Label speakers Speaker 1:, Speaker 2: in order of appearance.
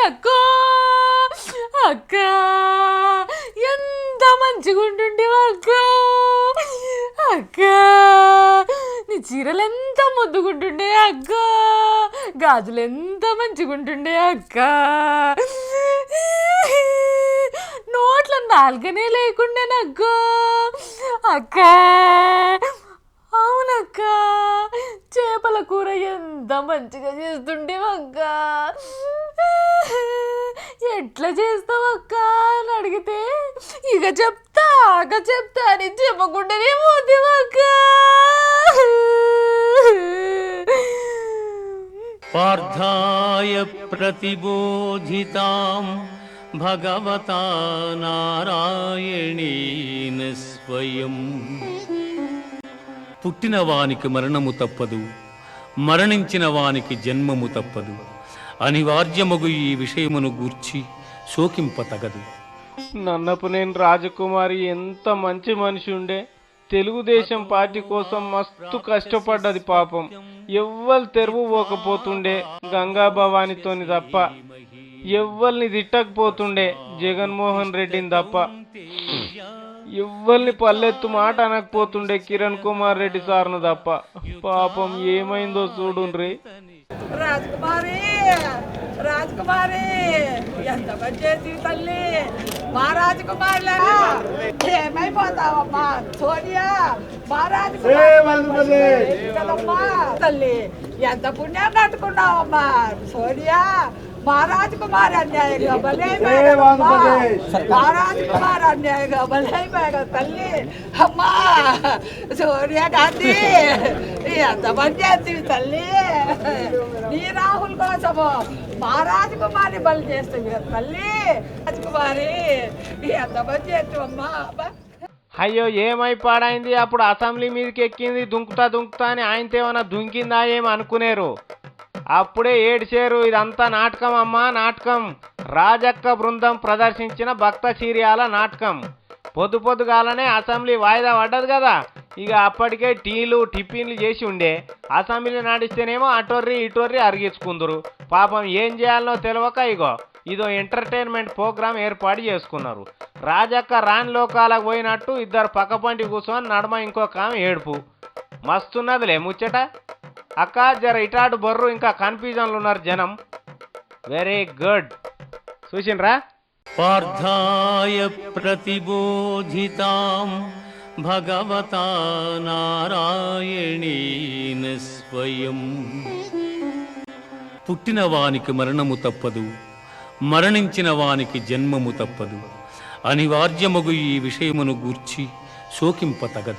Speaker 1: అక్క అక్క ఎంత మంచిగుంటుండే అక్క అక్క నీ చీరలు ఎంత ముద్దుగుంటుండే అక్క గాజులు ఎంత మంచిగుంటుండే అక్క నోట్ల నాలుగనే లేకుండే అక్క అక్క అవునక్క చేపల కూర ఎంత మంచిగా చేస్తుండే అక్క ఎట్లా చేస్తావు అక్క అని అడిగితే ఇక చెప్తా అని చెప్పకుండానే పోతేవా అక్క.
Speaker 2: పార్థాయ ప్రతిబోధితాం భగవతా నారాయణేన స్వయం. పుట్టిన వానికి మరణము తప్పదు, మరణించిన వానికి జన్మము తప్పదు. అనివార్యమగు ఈ విషయమును గూర్చి శోకింపతగదు.
Speaker 3: నన్నపునేని రాజకుమారి ఎంత మంచి మనిషి ఉండే. తెలుగుదేశం పార్టీ కోసం మస్తు కష్టపడ్డది పాపం. ఎవ్వరు తెరువు పోకపోతుండే గంగా భవానితోని తప్ప, ఎవ్వరిని తిట్టకపోతుండే జగన్మోహన్ రెడ్డిని తప్ప, ఎవ్వరిని పల్లెత్తు మాట అనకపోతుండే కిరణ్ కుమార్ రెడ్డి సార్ను తప్ప. పాపం ఏమైందో చూడుండ్రి.
Speaker 4: రాజకుమారి ఎంత మంచి తల్లి, మా రాజకుమారిలా ఏమైపోతావమ్మా సోనియా, మా రాజకుమారమ్మా తల్లి ఎంత పుణ్యం కట్టుకున్నావమ్మా సోనియా. మా రాజకుమారి అన్యాయంగా బలైపోయాడు, మా రాజకుమారి అన్యాయంగా బలైపోయాడు తల్లి. అమ్మా సోనియా గాంధీ ఎంత మంచి చేస్తుంది తల్లి. నీ రాహుల్ కోసము మా రాజకుమారి బలి చేస్తుంది తల్లి. రాజకుమారి ఎంత మంచి చేస్తావమ్మా.
Speaker 3: అయ్యో ఏమై పాడైంది. అప్పుడు అసెంబ్లీ మీదకి ఎక్కింది దుంకుతా అని ఆయనతో ఏమన్నా దుంకిందా ఏమి అనుకునేరు. అప్పుడే ఏడ్చేరు. ఇదంతా నాటకం అమ్మా, నాటకం. రాజక్క బృందం ప్రదర్శించిన భక్త చీర్యాల నాటకం. పొద్దుగాలనే అసెంబ్లీ వాయిదా పడ్డది కదా. ఇక అప్పటికే టీలు టిఫిన్లు చేసి ఉండే. అసెంబ్లీ నడిస్తేనేమో అటొర్రి ఇటొర్రి అరిగించుకుందరు. పాపం ఏం చేయాలనో తెలియక ఇదో ఎంటర్టైన్మెంట్ ప్రోగ్రాం ఏర్పాటు చేసుకున్నారు. రాజక్క రాని లోకాలకు పోయినట్టు ఇద్దరు పక్కపంటి కూర్చొని నడమ ఇంకొక ఏడుపు. మస్తున్నదిలే ముచ్చట. అక్క జర ఇటాటు బొర్రు, ఇంకా కన్ఫ్యూజన్లు ఉన్నారు జనం. Very good. చూసిండ్రా?
Speaker 2: పార్థాయ ప్రతిబోధితాం భగవతా నారాయణేన స్వయం. పుట్టిన వానికి మరణము తప్పదు, మరణించిన వానికి జన్మము తప్పదు. అనివార్యమగు ఈ విషయమును గూర్చి శోకింపతగదు.